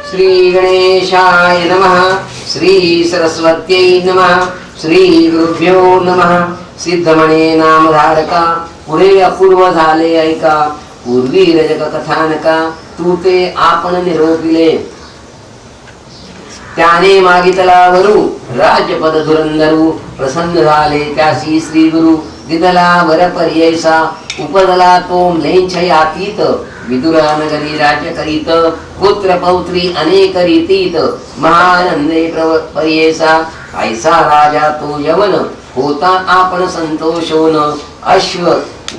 श्री गणेशाय नमः, श्री सरस्वत्यै नमः, श्री गुरुभ्यो नमः. सिद्धमणे नामधारका पुढे अपूर्व झाले ऐका, पूर्वी रजक कथानका तू ते आपण निरोपिले. त्याने मागितला वरू राजपद धुरंधरू, प्रसन्न झाले त्यासी श्री गुरु. दिदला वर पर्ययसा उपदला तो म्लेच्छयातीत, विदुरा नगरी राज्य करीत, पुत्र पौत्री अनेक रीतीत. महानंदे पर्ययसा ऐसा राजा तो यवन, होता आपण संतोषोन. अश्व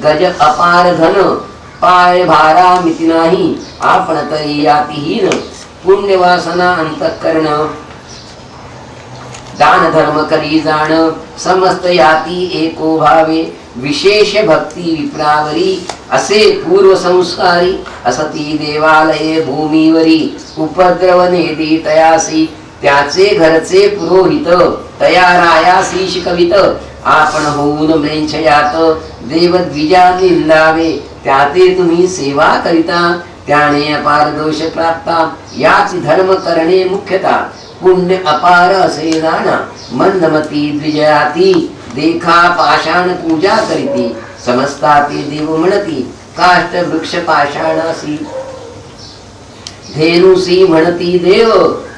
गज अपार धन, पाय भारा मिती नाही, आपण तरी यातीहीन. पुण्यवासना अंतःकरण, दान धर्म करी जाण, समस्त याती एको भावे. विशेष भक्ती विप्रावरी, असे पूर्व संस्कारी. असती देवालये भूमीवरी, उपद्रव नेदी तयासी. त्याचे घरचे पुरोहित, तया रायासी शिकवित. आपण होऊन म्लेच्छयात, देवद्विजा निंदावे. त्याते तुम्ही सेवा करिता, त्याने अपार दोष प्राप्ता. याच धर्म करणे मुख्यता, पुण्य अपार असे जाणा. मंदमती द्विजयाती, देखा पाषाण पूजा करीती. समजता ते देव म्हणती, काष्ट वृक्ष पाषाणासी. धेनुसी म्हणती देव,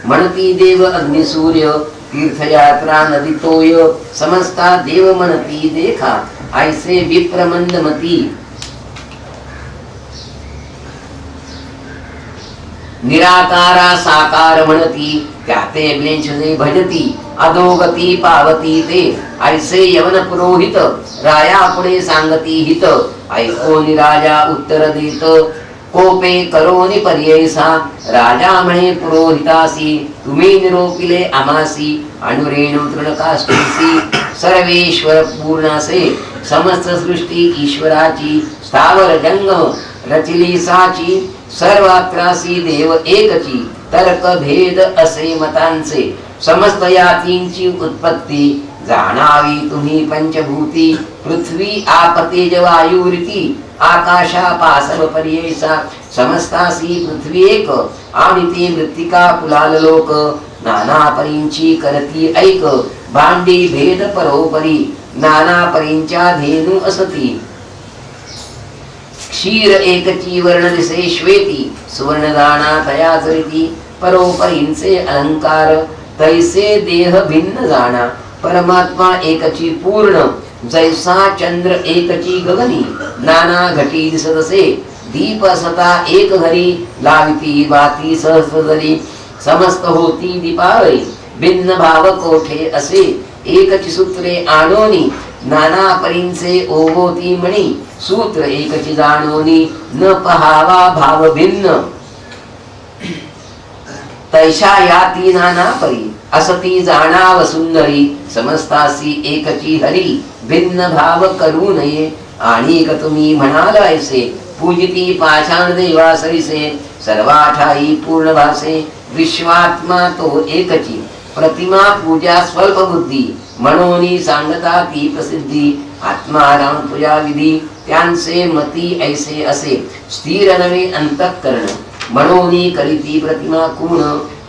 म्हणती देव अग्निसूर्य. तीर्थयात्रा नदी तोय, समजता देव म्हणती देखा. ऐसे विप्र मंदमती, निराकारा साकार म्हणती. त्याते म्लेच्छते भजती, अधोगती पावती ते. ऐसे यवन पुरोहित, राया पुढे सांगती हित. ऐकोनी राजा उत्तर देत, कोपे करोनी पर्ययसा. राजा म्हणे पुरोहितासी, तुम्ही निरोपिले आमासी. अनुरेणु तृणकाष्ठीसी, सर्वेश्वर पूर्णासे. समस्त सृष्टी ईश्वराची, स्थावर जंगम रचिली साची. सर्वात्रासी देव एकची, तर्क भेद असे मतांचे. समस्त यातींची उत्पत्ती, जाणावी तुम्ही पंचभूती. पृथ्वी आप तेज वायू रीती, आकाशा पासव पर्ययसा. समस्तासी पृथ्वी एक, आणि ती मृत्तिका कुलाल लोक. नाना परींची करती ऐक, भांडी भेद परोपरी. नाना परींच्या धेनु असती, क्षीर एकची वर्ण दिसे श्वेती. सुवर्णदाना तया चरिती, परोपरींचे अलंकार. तैसे देह भिन्न जाणा, परमात्मा एकची पूर्ण. जैसा चंद्र एकची गगनी, नाना घटी दिसतसे. दीप असता एक घरी, लाविती वाती सहस्रधरी. समस्त होती दीपावळी, भिन्न भाव कोठे असे. एकची सूत्रे आणोनी, नाना परींचे ओवोती मणी. सूत्र एकची जाणोनी, न पहावा भाव भिन्न. तैशा याती नाना परी, असती जाणाव सुंदरी. समस्तासी एकची हरी, भिन्न भाव करू नये. आणि तुम्ही म्हणाल ऐसे, पूजिती पाषाण देवा सरिसे. सर्वाठाई पूर्ण भासे, विश्वात्मा तो एकची. प्रतिमा पूजा स्वल्प बुद्धी, म्हणून सांगता ती प्रसिद्धी. आत्मा राम पूजा विधी, त्यांचे मती ऐसे असे. स्थिर नवे अंतःकरण, म्हणून करीती प्रतिमा कुण.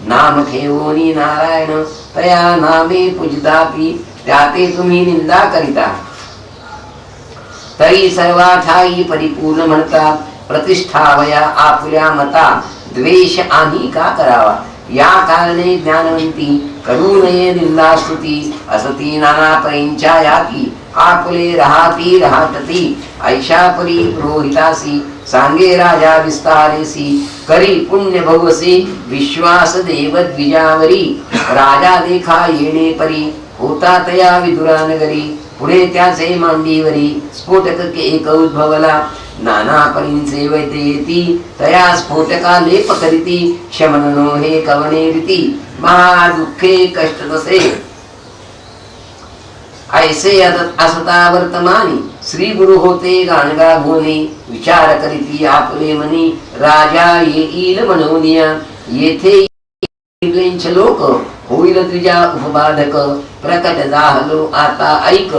नाम ठेवोनी नारायण, तया नामे पूजितापी. त्याते तुम्ही निंदा करिता, तरी सर्वाठाई परिपूर्ण म्हणता. प्रतिष्ठावया आपुल्या मता, द्वेष आम्ही का करावा. या कारणे ज्ञानवंती, करू नये निंदा स्तुती. असती नाना परींच्या याती, आपुले राहती राहतती. ऐशा परी पुरोहितासी, सांगे राजा विस्तारेसी. करी पुण्य भवसी, विश्वास देव द्विजावरी. राजा देखा येणे परी, होता तया विदुरा नगरी. पुढे त्याचे मांडीवरी, स्फोटक एक उद्भवला. नाना परींचे वैद्येती, तया स्फोटका लेप करीती. शमनो हे कवणे रीती, महा दुःखे कष्ट तसे. ऐसे असता वर्तमानी, श्री गुरु होते गाणगा भोनी. विचार करीती आपले मनी, राजा येईल मनोनिया. येथे लोक, होईल तुझ्या उपबाधक. प्रकट झालो आता ऐक,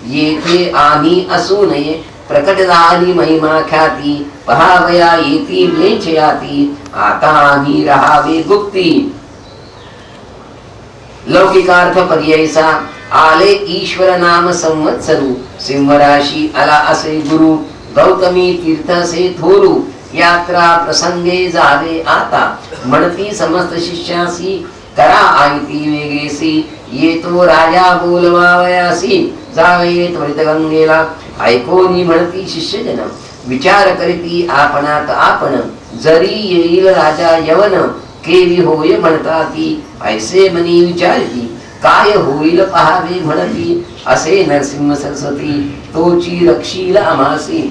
येथे आम्ही असू नये. प्रकट झाली महिमा ख्याती पहावया येती म्लेच्छयाती आता आम्ही राहावे गुप्ती लौकिकार्थ पर्यायचा आले ईश्वर नाम संवत्सरू सिंहराशी आला असे गुरु गौतमी तीर्थ से थोरू यात्रा प्रसंगे जावे आता म्हणती समस्त शिष्यासी करा आयती वेगेसी येतो राजा बोलवावयासी जावे त्वरित गंगेला ऐकोनी म्हणती शिष्यजन विचार करीती आपणात आपण जरी येईल राजा यवन केवी होय म्हणता ती ऐसे मनी विचारती काय होईल पहावे म्हणती असे नरसिंह सरस्वती तोची रक्षील आमासी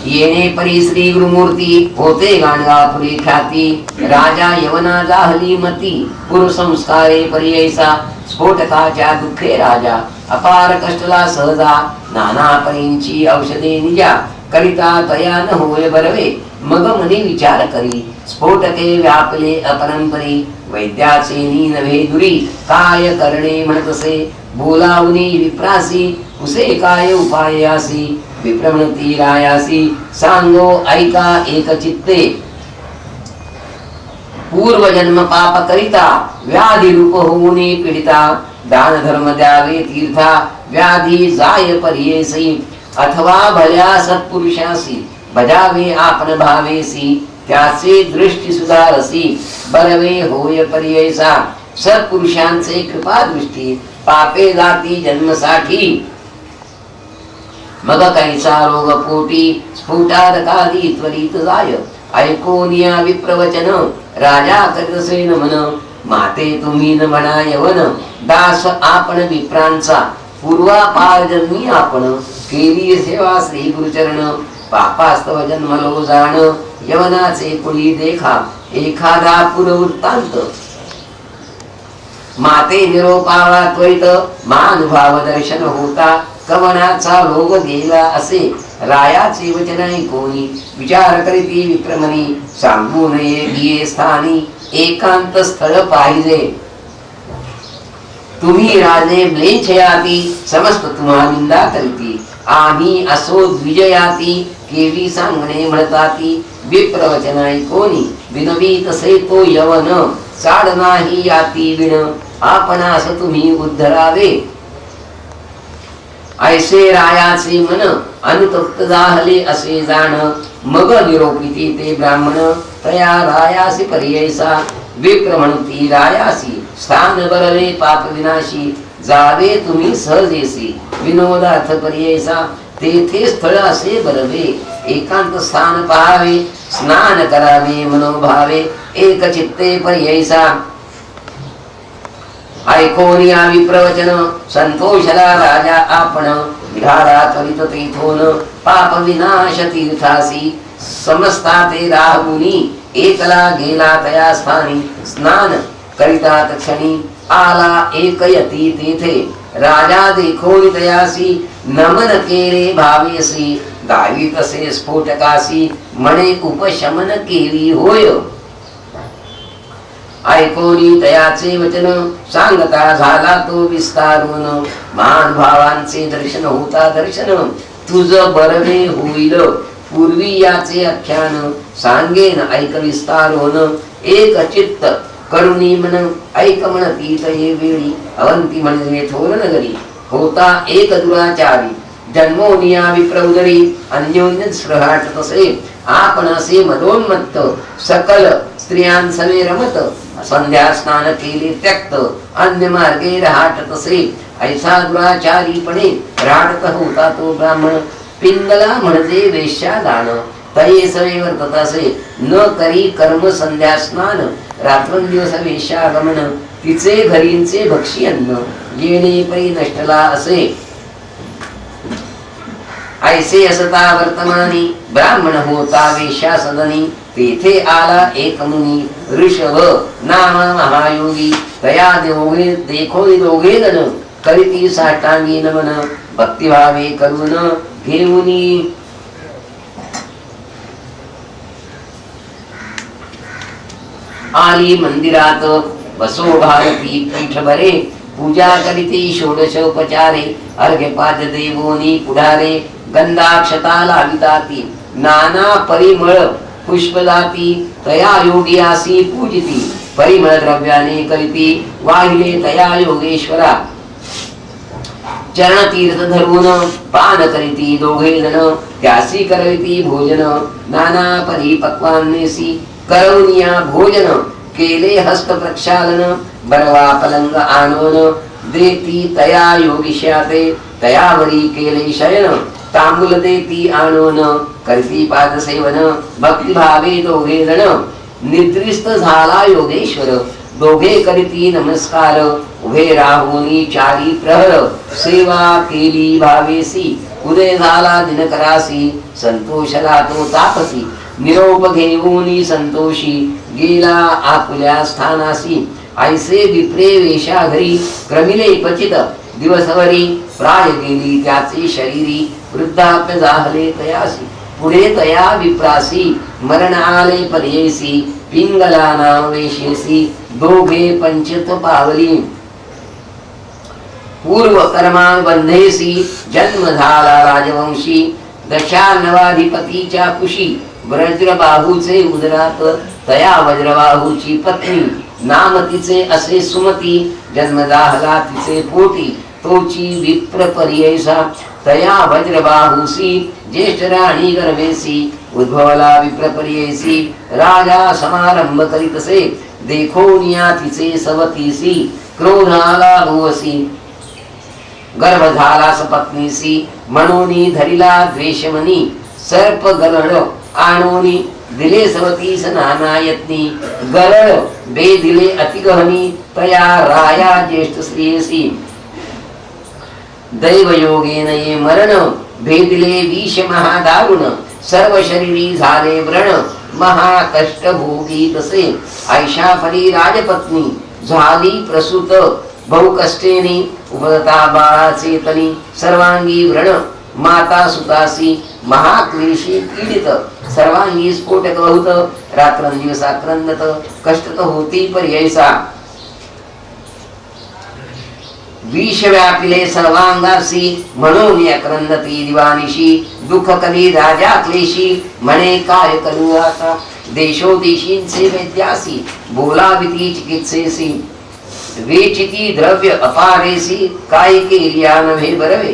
येणे परी श्री गुरुमूर्ती होते गाणगापुरी ख्याती राजा यवना जाहली मती पूर्व संस्कारे पर्ययसा स्फोटकाच्या दुःखे राजा अपार कष्टला सहजा नाना परींची औषधे निजा करिता तया न होय बरवे मग मनी विचार करी स्फोटके व्यापले अपरंपरी वैद्याचे नी नव्हे दुरी काय करणे म्हणतसे बोलावनी विप्रासी उसे काय उपायासी विप्रमणती रायासी सांगो ऐका एक चित्ते पूर्व जन्म पाप करिता व्याधी रूप होऊने पीडिता दान धर्म द्यावे तीर्था व्याधी जाय पर्येसी अथवा भल्या सत्पुरुषासी बजावे आपण भावेसी त्याचे दृष्टी सुधारसी बरवे होय पर्ययसा सत्पुरुषांचे कृपा दृष्टी पापे जाती जन्मसाठी मग कैसा रोग पोटी स्फुटादकादी त्वरित जाय ऐकोनिया विप्रवचन राजा करितसेन मन माते तुम्ही न म्हणा यवन दास आपण विप्रांचा पूर्वापार जन्मी आपण केली सेवा श्री गुरुचरण पापास्तव जन्मलो जाण यवनाचे कुळी देखा एखादा पूर्ववृत्तांत माते निरोपावा त्वरित महानुभाव दर्शन होता कवनाचा रोग गेला असे रायाचे वचन ऐकोनी विचार करीती विप्रमणी सांगू नये बिये स्थानी एकांत स्थळ पाहिजे तुम्ही राजे म्लेच्छयाती समस्त तुम्हा निंदा करीती आम्ही असो द्विजयाती केवी सांगणे म्हणताती विप्रवचन ऐकोनी विनवी तसे तो यवन चाड नाही याती विण आपणास तुम्ही उद्धरावे ऐसे रायाचे मन अनुतप्त जाहले असे जाण मग निरोपिती ते ब्राह्मण तया रायासी पर्ययसा विप्र म्हणती रायासी स्थान बरले पाप विनाशी जावे तुम्ही सहजेसी विनोदार्थ पर्ययसा तेथे स्थळ असे बरवे एकांत स्थान पाहावे स्नान करावे मनोभावे एक चित्ते पर्ययसा ऐकोनिया विप्रवचन संतोषला राजा आपण विहारा त्वरित तीर्थोन पाप विनाश तीर्थासी समस्ता ते राहुनी एकला गेला तया स्थानी स्नान करिता तक्षणी आला एकयती तेथे राजा देखोनी तयासी नमन केले भावेसी दावी तसे स्फोटकासी म्हणे उपशमन केली होय ऐकोनी तयाचे वचन सांगता झाला तो विस्तारून महानुभावांचे दर्शन होता दर्शन तुझ बरवे होईल पूर्वी याचे आख्यान सांगेन ऐक विस्तारून एक चित्त करुणी मन ऐक म्हणती तये वेळी अवंती म्हणजे थोर नगरी होता एक दुराचारी जन्मोनिया विप्रउदरी अन्योन्य स्पृहाट तसे आपण असे मदोन्मत्त सकल स्त्रियांसवे रमत संध्या स्नान केले त्यक्त अन्य मार्गे राहत तसे ऐसा दुराचारीपणे राहत होता तो ब्राह्मण पिंगला म्हणजे वेश्या दान तये सवे वर्तत असे न करी कर्म संध्या स्नान रात्रंदिवस वेश्या गमन तिचे घरींचे भक्षी अन्न येणे पै नष्टला असे ऐसे असता वर्तमानी ब्राह्मण होता वेश्या सदनी तेथे आला एक मुनी ऋषभ नाम महायोगी तया दोघे दोघे जण करीती साष्टांगी नमन भक्तिभावे करून घेऊनी आली मंदिरात बसो भारती पीठ बरे पूजा करीती षोडशोपचारे अर्घ्यपाद देवोनी पुढारे गंधाक्षता लाविताती नाना परिमळ पुष्पदाती तया योगियासी पूजिती परिमळ द्रव्याने करीती वाहिले तया योगेश्वरा चरण तीर्थ धरून पान करीती दोघे जण त्यासी करविती भोजन नाना परिपक्वान्नेसी करवनिया भोजन केले हस्त प्रक्षालन बरवा पलंग आणून देती तया योगिष्याते तयावरी केले शयन तांबूल देती आणून करती पाद सेवन भक्तिभावे दोघे जण निद्रिस्त झाला योगेश्वर दोघे करीती नमस्कार उभे राहुनी चारी प्रहर सेवा केली भावेसी उदय झाला दिनकरासी संतोषला तो तापसी निरोप घेऊनी संतोषी गेला आकुल्या स्थानासी ऐसे विप्रे वेशा घरी क्रमिले पचित दिवसभरी प्राय गेली त्याचे शरीरी वृद्धाप्य जाहले तयासी पुढे तया विप्रासी मरण आले पर्येसी पिंगला नाम वेशेसी दोघे पंचत पावली पूर्व कर्मां बंधेसी जन्म झाला राजवंशी दशार्णवाधिपतीच्या कुशी वज्रबाहूचे उदरात तया वज्रबाहूची पत्नी नाम तिचे असे सुमती जन्म दाहला तिचे पोटी तोची विप्र पर्ययसा तया वज्रबाहूसी ज्येष्ठ राणी गर्भेसी उद्भवला विप्र पर्ययसी राजा समारंभ करीतसे देखोनिया तिचे सवतीसी क्रोध आला भुवसी गर्भ झाला सपत्नीसी म्हणूनी धरिला द्वेषमनी सर्प गरळ आणोनी दिले सवतीस नाना यत्नी गरळ बे दिले अतिगहनी तया राया ज्येष्ठ स्त्रियसी दैव योगेन ये मरण भेदिले विष महादारुण सर्व शरीरी झाले व्रण महा कष्ट भोगी तसे ऐशा परी राजपत्नी झाली प्रसूत बहु कष्टेने उपदता बाळाचे तनी सर्वांगी व्रण माता सुतासी महाक्लेशी पीडित सर्वांगी स्फोटक बहुत रात्रंदिवस आक्रंदत कष्ट होती पर्ययसा विष व्यापिले सर्वांगासी म्हणून अक्रंदती दिवानिशी दुःख कली राजा क्लेशी म्हणे काय करू आता देशोदेशींचे वैद्यासी बोलाविती चिकित्सेसी वेचिती द्रव्य अपारेसी काय केलिया नव्हे बरवे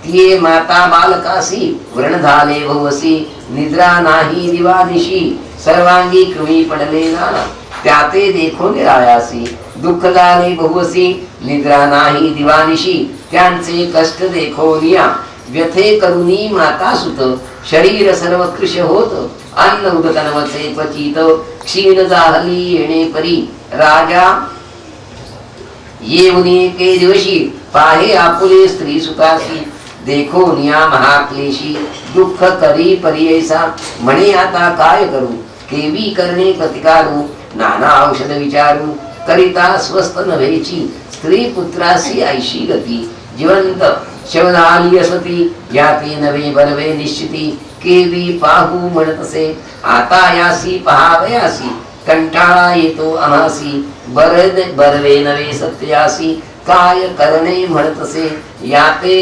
तिये माता बालकासी व्रण झाले भवसी निद्रा नाही दिवानिशी सर्वांगी कृमी पडले नाना त्याते देखो निरायासी दुःख झाले बहुवसी निद्रा नाही दिवानिशी त्यांचे कष्ट देखो निया व्यथे करुनी माता सुत शरीर सर्व कृश होत अन्न उदकनवचे क्वचित क्षीण जाहली येणे परी राजा येऊनी के दिवशी पाहे आपुले स्त्री सुतासी देखो निया महाक्लेशी दुःख करी पर्ययसा म्हणे आता काय करू केवी करणे प्रतिकारू नाना औषध विचारू करिता स्वस्त नव्हेची स्त्री पुत्रासी ऐशी गती जिवंत शवधाली असती याती नवे बरवे निश्चिती केवी पाहू म्हणतसे आता यासी पहावयासी कंटाळा येतो आम्हासी बरवे नवे सत्यासी काय करणे म्हणतसे याते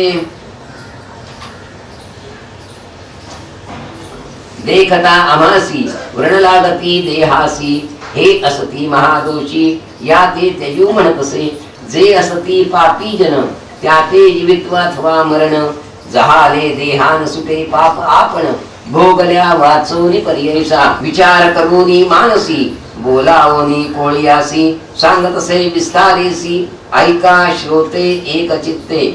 देखता आम्हासी व्रण लागती देहासी हे असती महादोषी याते त्यजू म्हणतसे जे असती पापी जन त्याते जीवित्व अथवा मरण जहाले देहान सुटे पाप आपण भोगल्या वाचोनी पर्ययसा विचार करूनी मानसी बोलावोनी कोळियासी सांगतसे विस्तारेसी ऐका श्रोते एक चित्ते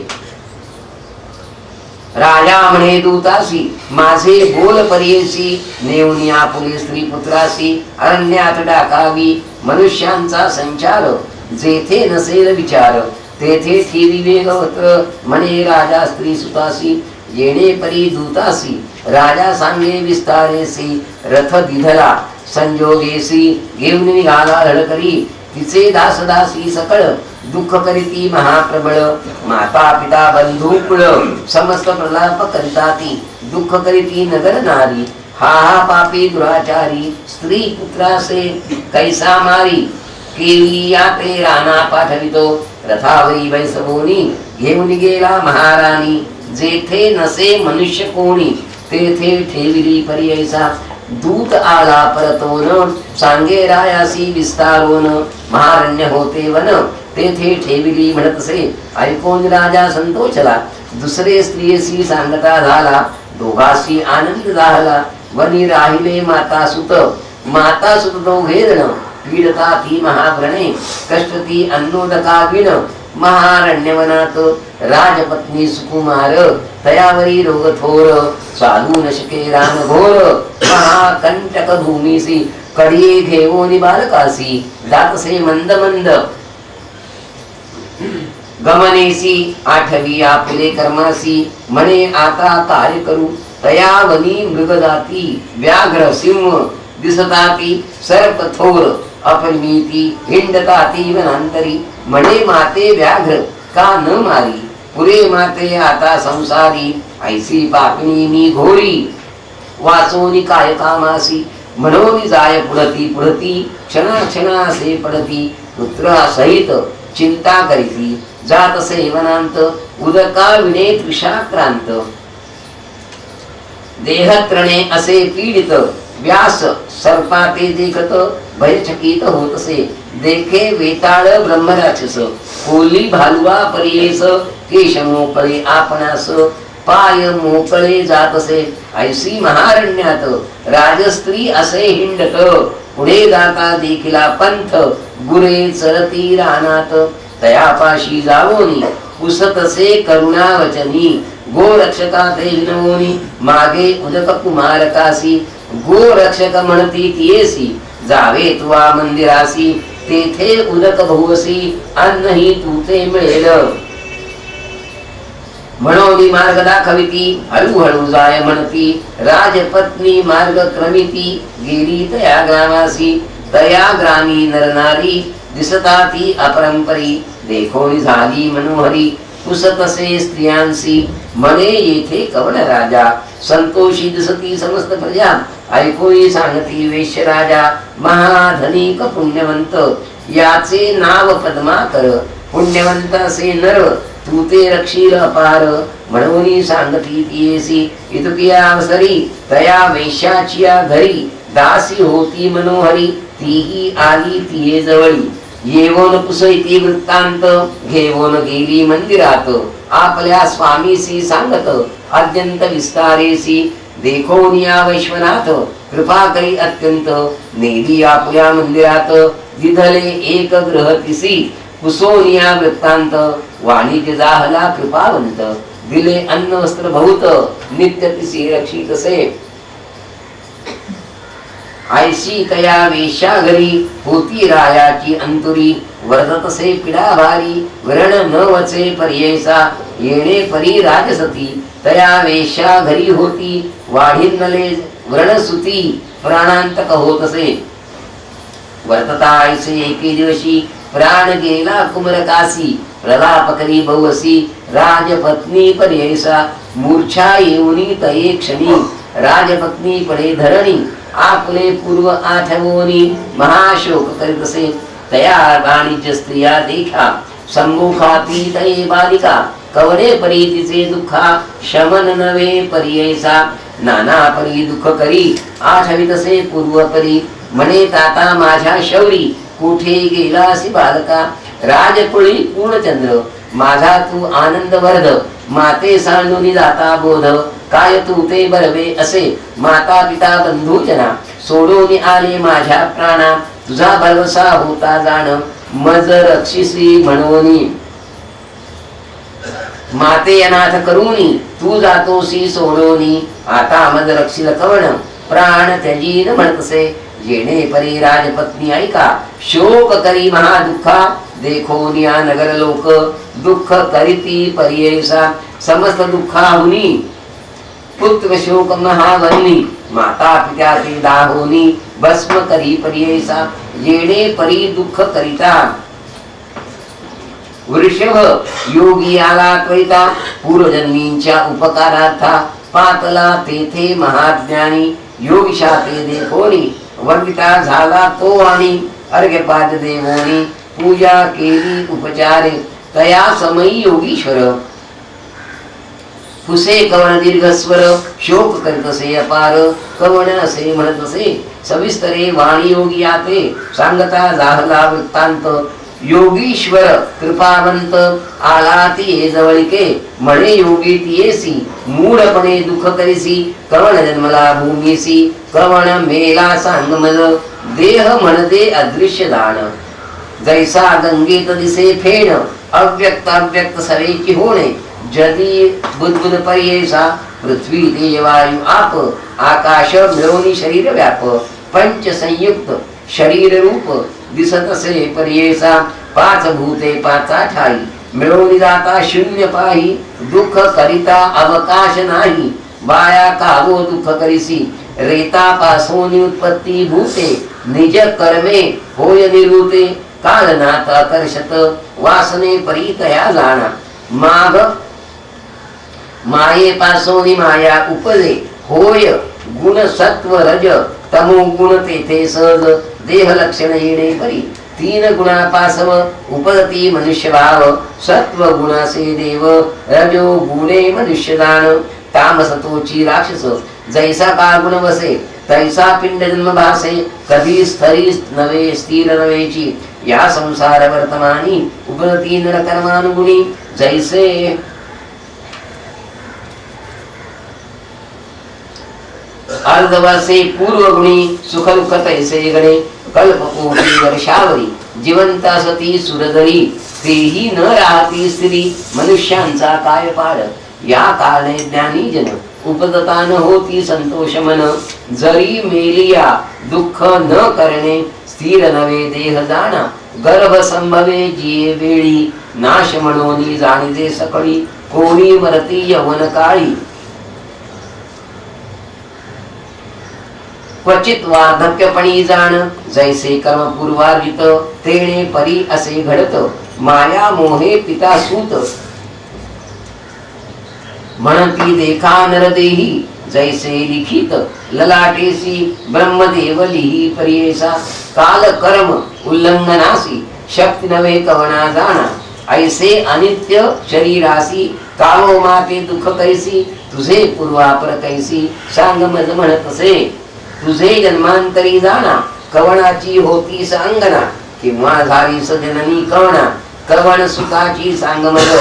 राजा म्हणे दूतासी माझे बोल पर्येसी नेऊनी आपुले स्त्री पुत्रासी अरण्यात डाकावी मनुष्यांचा संचार जेथे नसेल विचार तेथे ठेवी वेगवत म्हणे राजा स्त्री सुतासी येणे परी दूतासी राजा सांगे विस्तारेसी रथ दिधला संजोगेसी घेऊन निघाला हळकरी तिचे दासदासी सकळ दुःख करीती महाप्रबळ माता पिता बंधू कुळ समस्त प्रलाप करिताती दुःख करीती नगर नारी हा हा पापी दुराचारी स्त्री पुत्रासे कैसा मारी केली याते राणा पाठवितो रथावरी बैसवोनी घेऊन गेला महाराणी जेथे नसे मनुष्य कोणी तेथे ठेविली पर्ययसा दूत आला परतोन सांगे रायासी विस्तारोन महारण्य होते वन तेथे ठेविली म्हणतसे ऐकून राजा संतोषला दुसरे स्त्रियेसी सांगता झाला दोघासी आनंद झाला वनी राहिले माता सुत दोघे जण पीडता ती महाव्रणे कष्टती अन्नोदका विण महारण्यवनात राजपत्नी सुकुमार तयावरी रोग थोर चालू न शके राम घोर महाकंटक भूमीसी कडिये घेऊनी बालकासी जातसे मंद मंद गमनेसी आठवी आपुले कर्मासी म्हणे आता कार्य करू तयावनी मृगदाती व्याघ्र सिंह दिसताती सर्प थोर अपरिमिती हिंडताती वनांतरी म्हणे माते व्याघ्र का न मारी पुरे माते आता संसारी ऐसी पापणी मी घोरी वाचोनी काय कामासी म्हणून जाय पुढती क्षणाक्षणासे पडती पुत्रासहित चिंता करीती जात सेवनांत उदका विणे तृषाक्रांत देहत्रणे असे पीडित व्यास सर्पाते देखत भयचकित होतसे देखे वेताळ ब्रह्मराक्षस कोली भालवा परियेस केश मोकळे आपणास पाय मोकळे जातसे ऐसी महारण्यात राजस्त्री असे हिंडत पुढे जाता देखिला पंथ गुरे चरती रानात तयापाशी जावोनी पुसतसे करुणावचनी गोरक्षका ते विनवोनी मागे उदक कुमारकासी गोरक्षक म्हणती तियेसी जावे तुवा मंदिरासी तेथे उदक बहुवसी अन्नही तुते मिळेल म्हणोनी मार्ग दाखविती हळूहळू जाय म्हणती राजपत्नी मार्ग क्रमिती गेली तया ग्रामासी तया ग्रामी नरनारी दिसता ती अपरंपरी देखोनी झाली मनोहरी पुसतसे स्त्रियांसी म्हणे येथे कवण राजा संतोषी दिसती समस्त प्रजा ऐकोई सांगती वेश्य राजा महाधनिक पुण्यवंत याचे नाव पद्माकर पुण्यवंत असे नर तू ते रक्षील अपार म्हणून सांगती तियेसी इतुकिया अवसरी तया वेश्याचिया घरी दासी होती मनोहरी तीही आली तिये जवळी येवोन पुसैती वृत्तांत घेवोन गेली मंदिरात आपल्या स्वामीसी सांगत अत्यंत विस्तारेसी देखोनिया वैश्वनाथ कृपा करी अत्यंत नेली आपल्या मंदिरात दिधले एक ग्रहतिसी कुसोनिया वृत्तांत वाणिज्य जाहला कृपावंत दिले अन्न वस्त्र बहुत नित्य तिसी रक्षितसे ऐशी तया वेश्या घरी होती रायाची अंतुरी वर्धतसे पिडा भारी व्रण न वचे पर्ययसा येणे परी राजसती तया वेश्या घरी होती वाढिन्नले व्रणसुती प्राणांतक होतसे वर्तता ऐसे एके दिवशी प्राण गेला कुमरकासी प्रलाप करी बहुसी राजपत्नी पर्ययसा मूर्छा येऊनी तये क्षणी राजपत्नी पडे धरणी आपले पूर्व आठवोनी महाशोक करीतसे तया वाणिज्य स्त्रिया देखा सम्मुखाती तये बालिका कवडे परी तिचे दुःखा शमन नवे पर्ययसा नाना परी दुःख करी आठवितसे पूर्व परी म्हणे ताता माझ्या शौरी कुठे गेलासी बालका राजकुळी पूर्णचंद्र माझा तू आनंद वर्ध माते सांडूनी जाता बोध काय तू ते बरवे असे माता पिता बंधू जना सोडून आले माझ्या प्राणा तुझा भरवसा होता जाण मज रक्षिसी म्हणूनी माते अनाथ करूनी तू जातोसी सोडोनी आता मज रक्षिल कवण प्राण त्यजीन म्हणतसे येणे परी राजपत्नी ऐका शोक करी महादुःखा देखोनिया नगर लोक दुःख करीती पर्ययसा समस्त दुःखाहुनी पुत्र शोक महावनी माता पित्याचे दाहोनी भस्म करी पर्ययसा येणे परी दुःख करिता वृषभ योगी आला त्वरिता पूर्वजन्मींच्या उपकारार्था पातला तेथे महाज्ञानी योगिशाते देखोनी वंदिता झाला तो आणि अर्घ्यपाद देवोनी पूजा केली उपचारे तया समयी योगीश्वर पुसे कवण दीर्घ स्वर शोक करीतसे अपार कवण असे म्हणतसे सविस्तरे वाणी योगी आते सांगता जाहला वृत्तांत योगीश्वर कृपावंत आला ती जवळिके म्हणे योगी तियेसी मूढपणे दुःख करीसी कवण जन्मला भूमीसी कवण मेला सांगमल देह म्हणते अदृश्य दान जैसा गंगेत दिसे फेण अव्यक्त अव्यक्त सरेची होणे जदी बुद्बुद पर्येसा पृथ्वी तेज वायू आप आकाश मिळवणी शरीर व्याप पंच संयुक्त शरीर रूप दिसत असे पर्येसा पाच भूते पाचा ठाई मिळवणी जाता शून्य पाही दुःख करिता अवकाश नाही बाया कावो दुःख करीसी रेता पासोनी उत्पत्ती भूते निज कर्मे होय निरूते कालनाथ आकर्षत वासने परितया जाणा माग माये पासोनी माया उपजे होय गुण सत्व रज तमो गुण तेथे सहज देह लक्षण येणे करी तीन गुणापासव उपजती मनुष्य भाव सत्व गुणासे देव रजो गुणे मनुष्य दान तामसतोची राक्षस जैसा का गुण वसे तैसा पिंड जन्म भासे कधी स्थरी नवे स्थिर नवेची या संसार वर्तमानी उपजती नरकर्मानुगुणी जैसे अर्धवासे पूर्व गुणी सुख दुःख तैसे गणे कल्पकोटी वर्षावरी जिवंत असती सुरदरी तेही न राहती स्त्री मनुष्यांचा काय पाड या कारणे ज्ञानी जन उपदता न होती संतोष मन जरी मेलिया दुःख न करणे स्थिर नवे देह जाणा गर्भ संभवे जिये वेळी नाश म्हणून जाणीजे सकळी कोणी मरती यवन काळी क्वचित वार्धक्यपणी जाण जैसे कर्म पूर्वार्जित तेणे परी असे घडत माया मोहे पिता सूत म्हणती देखा नरदेही जैसे लिखित ललाटेसी ब्रह्मदेव लिही पर्येसा काल कर्म उल्लंघनासी शक्ती नवे कवना जाणा ऐसे अनित्य शरीरासी कालो माते दुःख कैसी तुझे पूर्वापर कैसी सांग मज म्हणतसे तुझे जन्मांतरी जाणा कवणाची होती सांगना किंवा झाली सजननी कवणा कवण सुखाची सांगमद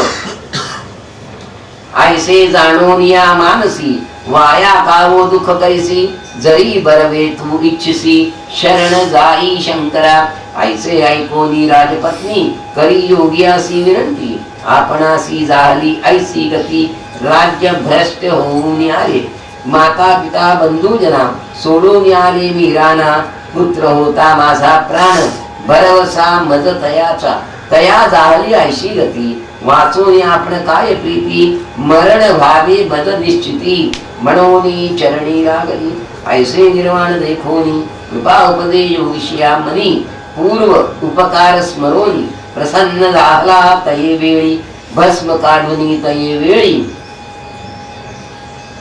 ऐसे जाणून या मानसी वाया कावो दुःख कैसी जरी बरवे तू इच्छसी शरण जाई शंकरा ऐसे ऐकोनी राजपत्नी करी योगियासी विनंती आपणासी झाली ऐसी गती राज्य भ्रष्ट होऊन आले माता पिता बंधुजना सोडून आले मीराना पुत्र होता माझा प्राण भरवसा मज तयाचा तया झाली ऐशी गती वाचून आपण काय प्रीती मरण व्हावे बद निश्चिती मनोनी चरणी लागली ऐसे निर्वाण देखोनी कृपा उपदे योगिशिया मनी पूर्व उपकार स्मरोनी प्रसन्न झाला तये वेळी भस्म काढुनी तये वेळी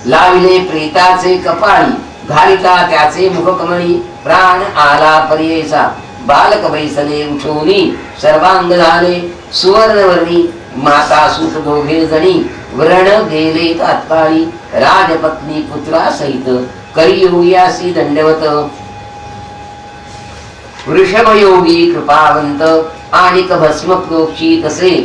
लावले प्रेताचे कपाळी घालिता त्याचे मुखकमळी प्राण आला पर्येसा बालक वैसने उठवणी सर्वांग झाले सुवर्णवर्णी माता सुत दोघे जणी व्रण गेले तात्काळी राजपत्नी पुत्रा सहित करियोगियासी दंडवत वृषभयोगी कृपावंत आणिक भस्म प्रोक्षी तसे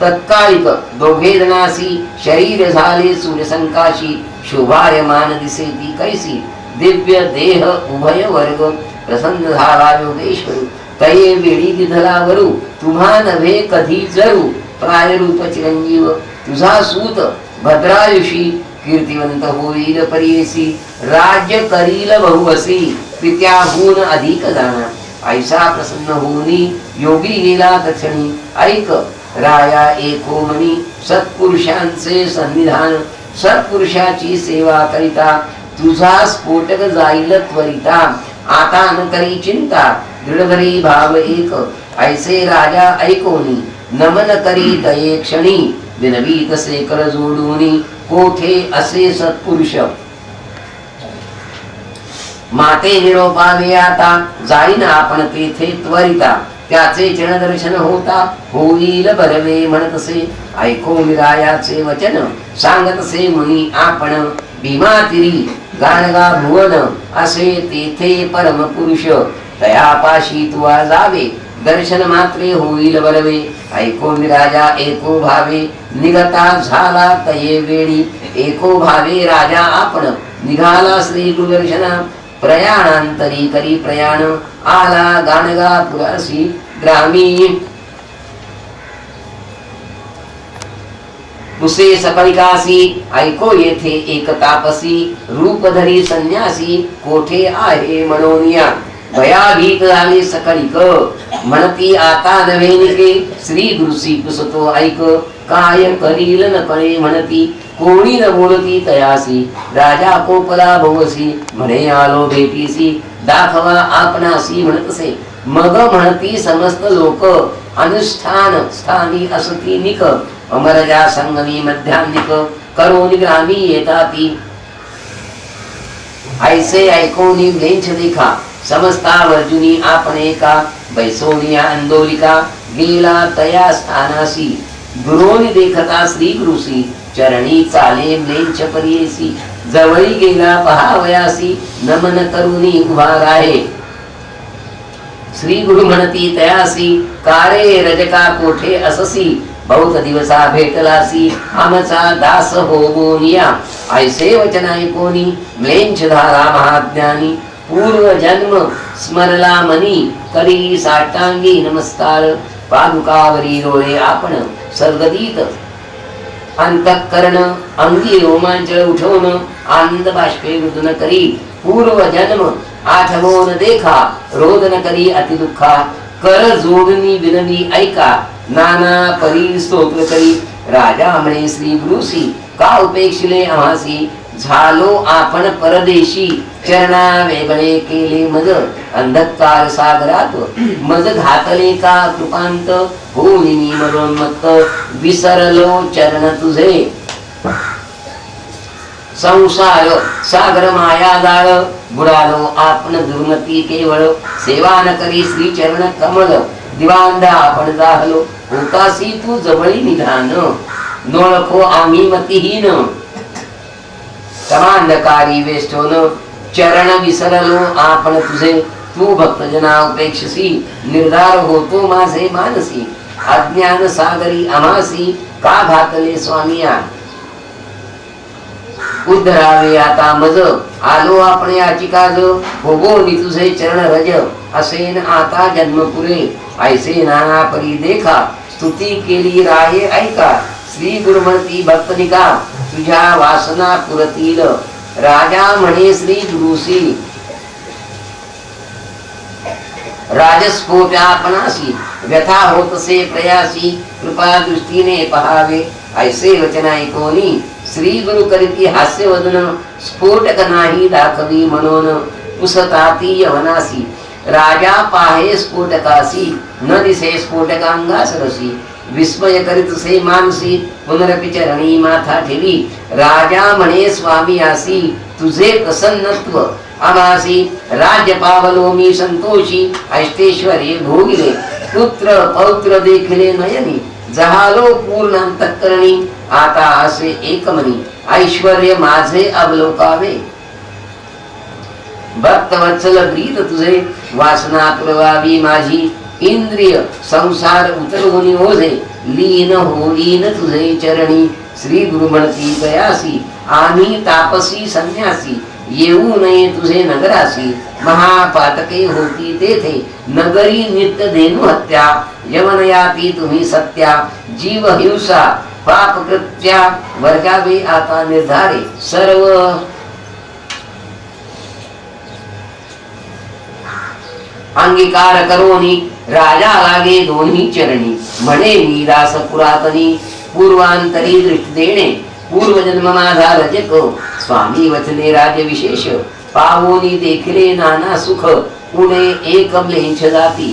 तत्कालिक दोघे जनासी शरीर झाले सूर्यसंकाशी शोभायमान दिसे ती कैसी दिव्य देह उभय वर्ग प्रसन्न झाला योगेश्वर तये वेळी दिधला वरू तुम्हा नव्हे कधी जरू प्रायरूप चिरंजीव तुझा सूत भद्रायुषी कीर्तिवंत होईल पर्येसी राज्य करील बहुवसी पित्याहून अधिक जाणा ऐसा प्रसन्न होऊनी योगी गेला दक्षिणी ऐक राया एको मनी सत्पुरुषांचे सन्निधान सत्पुरुषाची सेवा करिता तुझा स्फोटक जाईल त्वरिता आता न करी चिंता दृढभरी भाव एक ऐसे राजा ऐकोनी नमन करी दये क्षणी विनवी तसे कर जोडूनी कोठे असे सत्पुरुष माते निरोपावे आता जाईन आपण तेथे त्वरिता त्याचे चरण दर्शन होता होईल बरवे म्हणतसे ऐको मिरायाचे वचन सांगतसे मुनी आपण भीमातिरी गाणगा भुवन असे तेथे परम पुरुष तयापाशी तुवा जावे दर्शन मात्रे होईल बरवे ऐको राजा एको भावे निगता झाला तये वेळी एको भावे राजा आपण निघाला श्री गुरुदर्शना प्रयाणांतरी करी प्रयाण आला गाणगा पुरासी ग्रामी उसे सपरिकासी ऐको येथे एक तापसी रूपधरी संन्यासी कोठे आहे मनोनिया भयाभीत झाले सकळिक म्हणती आता नव्हेनिके श्री गुरुसी पुसतो ऐक काय करील न कळे म्हणती कोणी न बोलती तयासी राजा कोपला भवसी म्हणे आलो भेटीसी दाखवा आपणासी म्हणतसे मग म्हणती समस्त लोक अनुष्ठान स्थानी असती निक अमरजा संगमी मध्यान्निक करोनी ग्रामी येताती ऐसे ऐकोनी लेंछ देखा समस्ता वर्जुनी आपणे का बैसोनिया अंदोलिका गेला तया स्थानासी गुरोनी देखता श्री गुरुसी चरणी चाले लेंछ परियेसी जवळी गेला पहावयासी नमन करुनी उभा राहे श्री गुरु म्हणती तयासी कारे रजका कोठे अससी बहुत दिवसा भेटलासी आमचा दास होबोनिया ऐसे वचन ऐकोनी म्लेंछ धारा महाज्ञानी पूर्व जन्म स्मरला मनी करी साष्टांगी नमस्कार पादुकावरी रोळे आपण सर्गदीत अंतःकरण अंगी रोमांच उठवून आनंद बाष्पे मृदुन करी पूर्व जन्म आठवून देखा रोदन करी अतिदुःखा कर जोडणी विनवी ऐका नाना परी स्तोत्र करी राजा म्हणे श्री गुरुसी का उपेक्षिले आम्हासी झालो आपण परदेशी चरणा वेगळे केले मज अंधकार सागरात मज घातले का कृपांत होऊनी मरोन्मत्त विसरलो चरण तुझे संसार सागर माया जाळ बुडालो आपण दुर्मती केवळ सेवा न करी श्री चरण कमल दिवांदा आपण जाहलो होतासी तू जवळी निधान नोळखो आम्ही मतिहीन समांधकारी वेष्टोन चरण विसरलो आपण तुझे तू भक्तजना उपेक्षसी निर्धार होतो माझे मानसी अज्ञान सागरी आमासी का घातले स्वामिया उद्धरावे आता मज आलो आपण याची काज होगो नि तुझे चरण रज असेन आता जन्म पुरे ऐसे नाना परी देखा स्तुती केली राये ऐका श्री गुरुमती भक्तनिका तुझ्या वासना पुरतील राजा म्हणे श्री गुरुसी राजस्फोट आपणासी व्यथा होतसे प्रयासी कृपा दृष्टीने पहावे ऐसे वचन ऐकोनी श्री गुरु करीती हास्य वदन स्फोटक नाही दाखवी म्हणून पुसताती यवनासी राजा पाहे स्फोटकासी न दिसे स्फोटकांगास रसी विस्मय करीत से मानसी पुनरपि चरणी माथा ठेवी राजा म्हणे स्वामी आसी तुझे प्रसन्नत्व आमासी राज्य पावलो मी संतोषी ऐष्टेश्वर्य भोगिले पुत्र पौत्र देखले नयनी जहालो पूर्ण अंतःकरणी आता असे एकमनी ऐश्वर्य माझे अवलोकावे भक्तवत्सल प्रीत तुझे वासना पुरवावी माझी इंद्रिय संसार उतरवून ओझे लीन होईन तुझे चरणी श्री गुरु म्हणती तयासी आम्ही तापसी संन्यासी येऊ नये तुझे नगरासी महापातके होती तेथे नगरी नित्य धेनु हत्या यमनयाती तुम्ही सत्या जीव हिंसा पाप कृत्या वर्गावे आता निर्धारे सर्व अंगीकार करोनी राजा लागे दोन्ही चरणी म्हणे मी दास पुरातनी पूर्वांतरी दृष्टी देणे पूर्वजन्म माझा रजक स्वामी वचने राज्य विशेष पावोनी देखले नाना सुख पुणे एक म्लेंछ जाती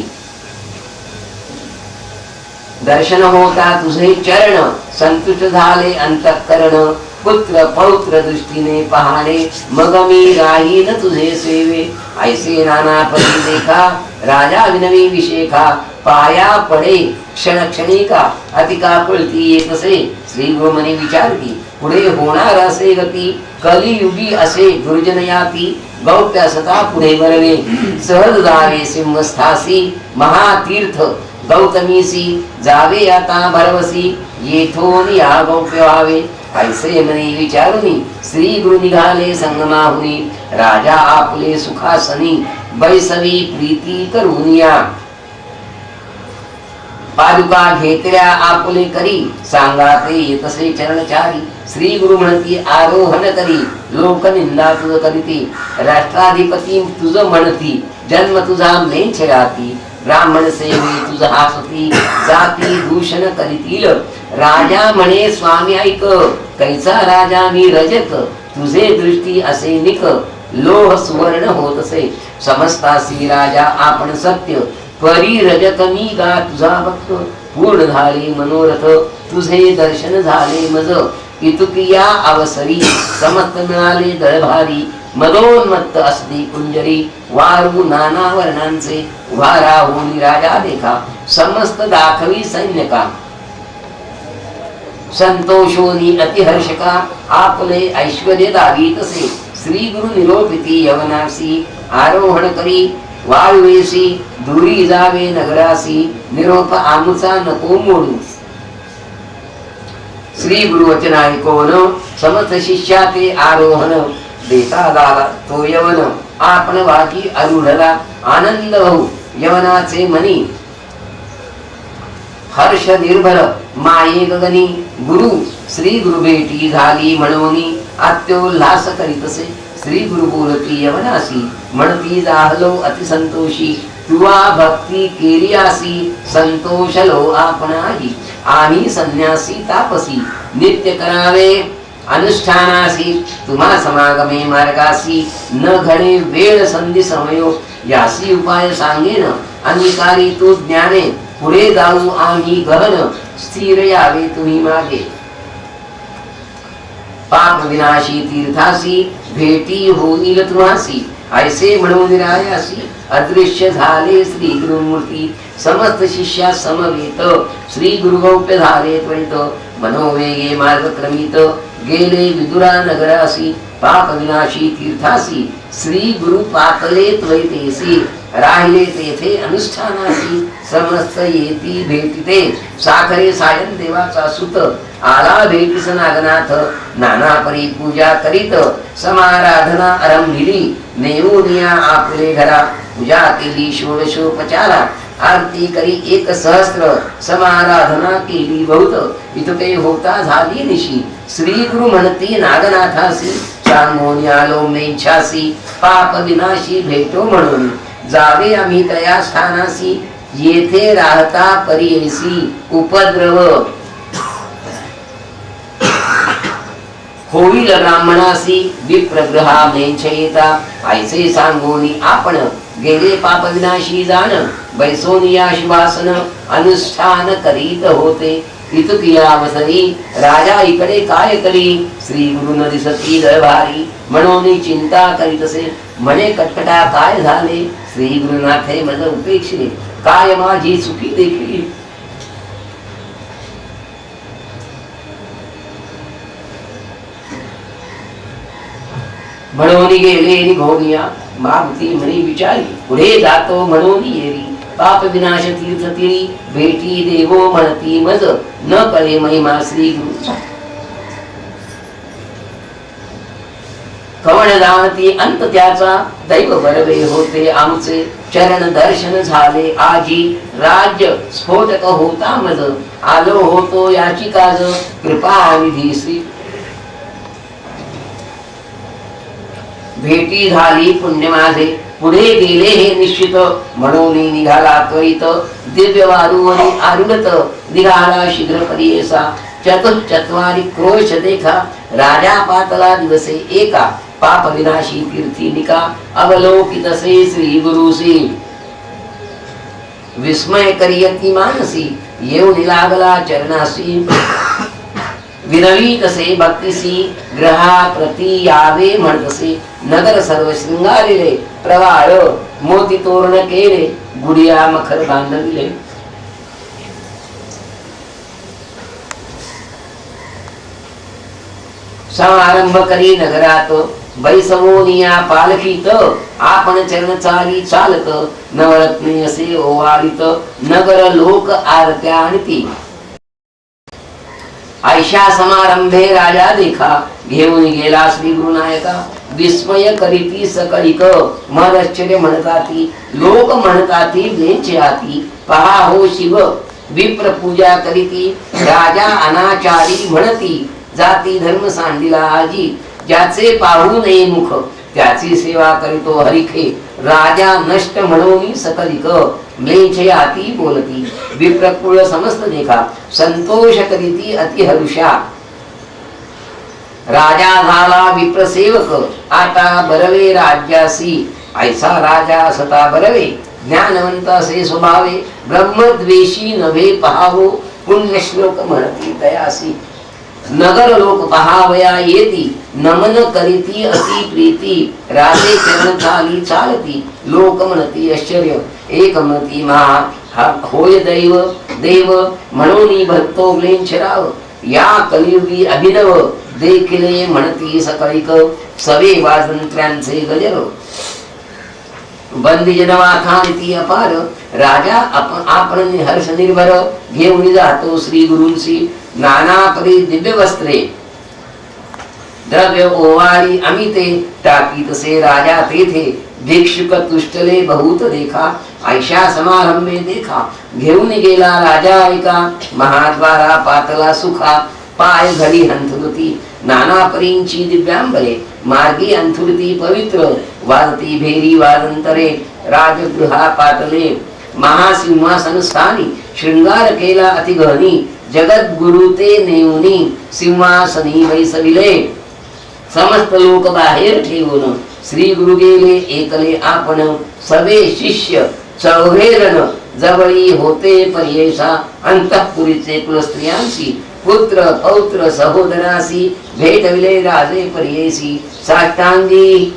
दर्शन होता तुझे चरण संतुष्ट झाले अंतःकरण पुत्र पौत्र दृष्टीने पहाणे मग मी राहीन तुझे सेवे ऐसे नाना परी देखा राजा विनवी विशेखा पाया पडे क्षण क्षणिका अतिका पळती येतसे. श्री गुरुमनी विचारती पुढे होणार असे गती, कलियुगी असे दुर्जन याती. गौप्य सता पुढे बरवे, सहज जावे सिंहस्थासी. महातीर्थ गौतमीसी, जावे आता भरवसी. येथून या गौप्य व्हावे, ऐसे मनी विचारुनी. श्री गुरु निघाले संगमाहुनी, राजा आपले सुखासनी. बैसवी प्रीती करूनिया, पादुका घेतल्या आपुले करी. सांगा ते येतसे चरणचारी. श्री गुरु म्हणती आरोहण करी, लोक निंदा तुझ करीती. राष्ट्राधिपती तुझ म्हणती, जन्म तुझा मेछ राती. ब्राह्मण सेवी तुझ हासती, जाती दूषण करीतील. राजा म्हणे स्वामी ऐक, कैसा राजा मी रजत. तुझे दृष्टी असे निक, लोह सुवर्ण होतसे. समजतासी राजा आपण सत्य, परी रजत मी गा तुझा भक्त. पूर्ण झाले मनोरथ, तुझे दर्शन झाले मज. इतुकिया अवसरी, समस्त मिळाले दळभारी. मदोन्मत्त असली कुंजरी, वारू नाना वर्णांचे. उभा राहुनी राजा देखा, समस्त दाखवी सैन्यका. संतोषोनी अतिहर्षका, आपले ऐश्वर्य दावीतसे. श्री गुरु निरोपिती यवनासी, आरोहण करी वाळवेसी. दुरी जावे नगरासी, निरोप आमुचा नको मोडू. श्री गुरु वचन ऐकवण, समस्त शिष्या ते आरोहण. देता झाला तो यवन, आपण वाकी अरुढला. आनंद भाऊ यवनाचे मनी, हर्ष निर्भर माये गगनी. गुरु श्री गुरु भेटी झाली म्हणूनी, अत्योल्हास करीतसे. श्री गुरु बोलती यवनासी, म्हणती जाहलो अतिसंतोषी. तुवा भक्ती केरियासी, संतोषलो आपणाही. आणि संन्यासी तापसी, नित्य करावे अनुष्ठानासी. तुम्हा समागमे मार्गासी, न घडे वेळ संधी समयो. यासी उपाय सांगेन, अंगीकारी तू ज्ञाने. पुढे जाऊ आम्ही गहन, स्थिर यावे तुम्ही मागे. पाप विनाशी तीर्थासी, भेटी होईल तुम्हासी. ऐसे म्हणून रायासी, अदृश्य झाले श्री गुरुमूर्ती. समस्त शिष्या समवेत, श्री गुरुगौप्य झाले त्वरित. मनोवेगे मार्ग क्रमित, गेले विदुरा नगरासी. पाप विनाशी तीर्थासी, श्री गुरु पातले त्वरितेसी. राहिले तेथे अनुष्ठानासी, समस्त येती भेटिते. साखरे सायन देवाचा सुत, आला भेटीस नागनाथ. नाना परी पूजा करीत, समाराधना आरंभिली. नेऊनिया आपले घरा, पूजा केली षोडशोपचारा. आरती करी 1,000 समाराधना केली बहुत. इतके होता झाली निशी, श्री गुरु म्हणती नागनाथासी. सांगून आलो मेच्छासी, पाप विनाशी भेटो म्हणून. जावे आम्ही तया स्थानासी, येथे राहता परियेसी. उपद्रव होईल ब्राह्मणासी, विप्रग्रहा मेच्छयेता. ऐसे सांगोनी आपण, गेले पाप विनाशी जाण. बैसोनिया शिवासन, अनुष्ठान करीत होते. इतुकिया अवसरी, राजा इकडे काय करी. श्री गुरु न दिसती दळभारी, म्हणून चिंता करीतसे. म्हणे कटकटा काय झाले. श्री गुरुनाथे मज उपेक्षे, काय माझी चुकी देखील. म्हणून गेले निघोनिया, मागती म्हणी विचारी. पुढे जातो म्हणून येरी, पाप विनाश तीर्थ तिरी. भेटी देवो म्हणती मज, न कळे महिमा श्री गुरुचा. कवण जाणती अंत त्याचा, दैव बरवे होते आमचे. चरण दर्शन झाले आजी, राज्य स्फोटक होता मज. आलो होतो याची काज, कृपा निधी श्री. भेटी झाली पुण्य माझे, पुढे गेले हे निश्चित. म्हणून निघाला त्वरित, दिव्य वारुवरी आरुढत. निघाला शीघ्र परियेसा, चतुश्चत्वारी क्रोश देखा. राजा पातला दिवसे एका, पाप विनाशी कीर्ती निका. अवलोकितसे श्री गुरुसी, विस्मय करियती मानसी. येऊन लागला चरणासी, विनवी तसे भक्तिसी. ग्रहा प्रती यावे म्हणतसे. नगर सर्व शृंगारिले, प्रवाळ मोती तोरण केले. गुडिया मखर बांधविले, समारंभ करी नगरात बैसवोनिया पालखीत आपण चरण चाली चालत नवरत्ने असे ओवाळीत नगर लोक आरत्या आणती ऐशा समारंभे राजा देखा घेऊन गेला श्री गुरुनायका विस्मय करीती सकळिक महदाश्चर्य म्हणताती लोक म्हणताती लेंचे आती पहा हो शिव विप्र पूजा करीती राजा अनाचारी म्हणती जाती धर्म सांडिला आजी ज्याचे पाहू नये मुख त्याची सेवा करीतो हरिखे राजा नष्ट म्हणून सकलिक म्लेच्छे आती बोलती विप्रकुळ समस्त देखा संतोष करीती अति हरुषा राजा झाला विप्रसेवक आता बरवे राज्यासी ऐसा राजा सता बरवे ज्ञानवंत असे स्वभावे ब्रह्मद्वेषी नव्हे पहावो पुण्य श्लोक म्हणती दयासी नगर लोक पहावया येती नमन करीती अति प्रीती राजे चरण चाली चालती लोक म्हणती आश्चर्य एक म्हणती महा होय दैव देव म्हणून भक्तो म्लेच्छराव या कलियुगी अभिनव देखिले म्हणती सकळिक सवे वाजंत्र्यांचे गजर बंदी जनवाखानिती अपार राजा आपण हर्ष निर्भर घेऊन जातो श्री गुरूंसी नाना परी दिव्य वस्त्रे द्रव्य ओवाळी अमिते टाकी तसे राजा तेथे भिक्षुक तुष्टले बहुत देखा ऐशा समारंभे देखा घेऊन गेला राजा ऐका महाद्वारा पातला सुखा पाय घडी हंथुरती नाना परींची दिव्यांबरे मार्गी अंथुरती पवित्र वाजती भेरी वाजंतरे राजगृहा पातले महासिंहासन स्थानी शृंगार केला अतिगहनी जगत गुरु ते नेऊनी सिंहासनी बैसविले समस्त लोक बाहेर ठेवून श्री गुरु गेले एकले आपण सवे शिष्य चौघेरण जवळी होते पर्येसा अंतःपुरीचे कुलस्त्रियांशी पुत्र पौत्र सहोदरासी भेटविले राजे पर्येसी साष्टांगी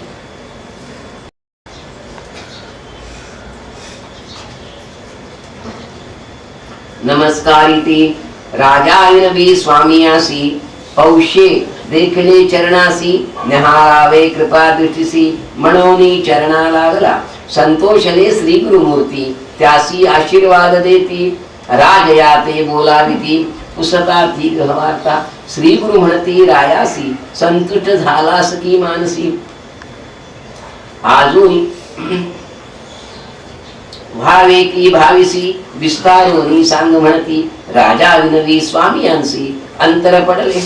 नमस्कारिती राजायनवी स्वामियासी पौषे देखले चरणासी निहाळावे कृपा दृष्टीसी मनोनी चरणा लागला संतोषले श्री गुरुमूर्ती त्यासी आशीर्वाद देती राजयाते बोलाविती पुसतार्थी ग्रहवार्ता श्री गुरु म्हणती रायासी संतुष्ट झालास की मानसी अजून भावे की भाविसी विस्तारोनी सांग म्हणती राजा विनवी स्वामियांसी अंतर पडले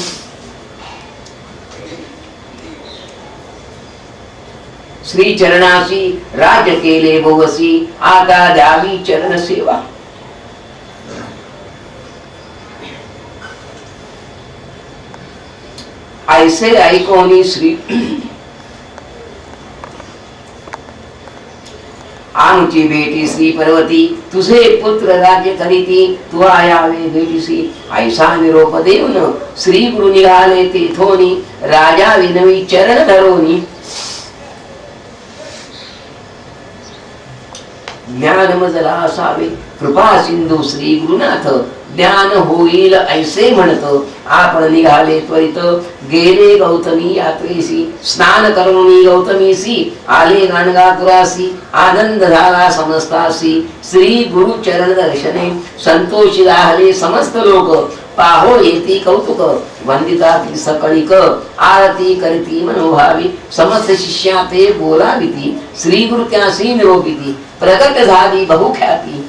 श्री चरणासी राज केले बोवसी आता द्यावी चरण सेवा ऐसे ऐकोनी श्री आमची बेटी श्री पर्वती तुझे पुत्र राज्य करीती तू आयावे भेटीसी ऐसा निरोप देऊन श्री गुरु निघाले तेथोनी राजा विनवी चरण धरोनी ज्ञान मजला असावे कृपा सिंधू श्री गुरुनाथ ज्ञान होईल ऐसे म्हणत आपण निघाले त्वरित गेले गौतमी यात्रेसी स्नान करुणी गौतमीसी आले गाणगापुरासी आनंद झाला समस्तासी श्री गुरु चरण दर्शने संतोषी राहिले समस्त लोक पाहो येती कौतुक वंदिता ती सकळिक आरती करती मनोभावी समस्त शिष्या ते बोलाविती श्री गुरु त्यासी निरोपिती प्रगट झाली बहुख्याती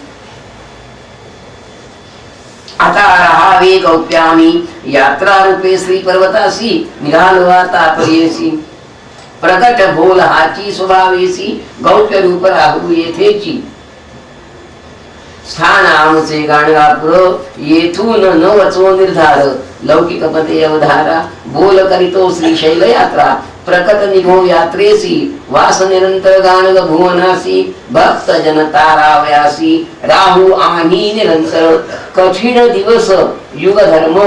आता राहावे गौप्यामी यात्रा रूपे श्री पर्वतासी निघालो आता पर्येसी प्रगट भोल हाची स्वभावेसी गौप्य रूप राहू येथेची स्थान आमचे गाणगापुर येथून न वचो निर्धार लौकिक पते अवधारा बोल करीतो श्रीशैल यात्रा प्रकट निघो यात्रेसी वास निरंतर गाणग भुवनासी भक्त जनता रावयासी राहू आम्ही निरंतर कठीण दिवस युग धर्म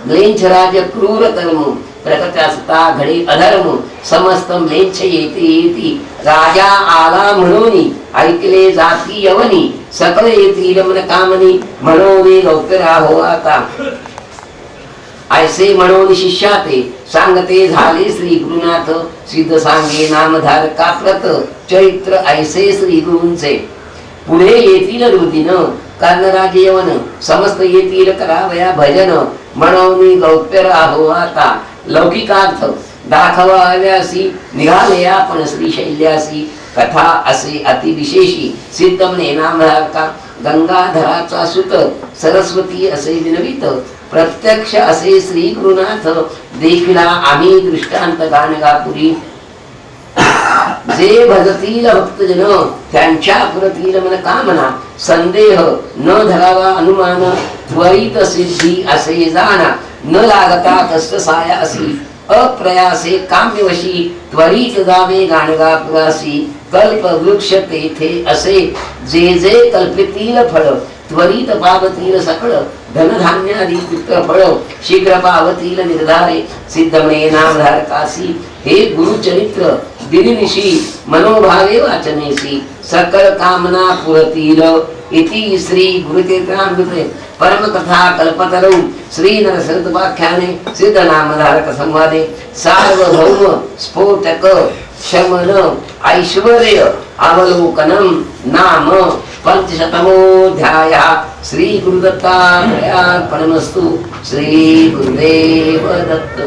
म्लेच्छ राज क्रूर कर्म प्रकटासता घडे अधर्म समस्त म्लेच्छ येते येती राजा आला म्हणून ऐकले जाती यवनी सकळ येतील मन कामनी म्हणून गौप्य राहो आता ऐसे म्हणून शिष्या ते सांगते झाले श्री गुरुनाथ सिद्ध सांगे नामधार काप्रत चरित्र ऐसे श्री गुरूंचे पुढे येतील रुदिन कर्णराज यवन समस्त येतील करावया भजन म्हणून गौप्य राहो आता लौकिकार्थ दाखवाव्यासी निघाले आपण श्रीशैल्यासी कथा असे अतिविशेषी सिद्ध म्हणे नामधारका गंगाधराचा सुत सरस्वती असे विनवित प्रत्यक्ष असे श्री गुरुनाथ देखिला आम्ही दृष्टांत गाणगापुरी जे भजतील भक्तजन त्यांच्या पुरतील मन कामना संदेह न धरावा अनुमान त्वरित सिद्धी असे जाणा न लागता कष्ट साया असी अप्रयासे काम्यवशी त्वरित जावे गाणगापुरासी कल्प वृक्ष तेथे असे जे जे कल्पितील फळ त्वरित पावतील सकळ धनधान्यादी पुत्रफळ शीघ्र पावतील निर्धारे सिद्धमणे नामधारकासी हे गुरुचरित्र दिननिशी मनोभावे वाचनेसी सकळ कामना पुरतील इति श्री गुरुतीर्थामृते परमकथा कल्पतरौ श्री नरसंतपाख्याने सिद्ध नामधारक संवादे सार्वभौम स्फोटक शमन ऐश्वर्य अवलोकनम नाम पंचशतमोऽध्यायः श्री गुरुदत्तात्रेयार्पणमस्तु श्री गुरुदेव दत्त।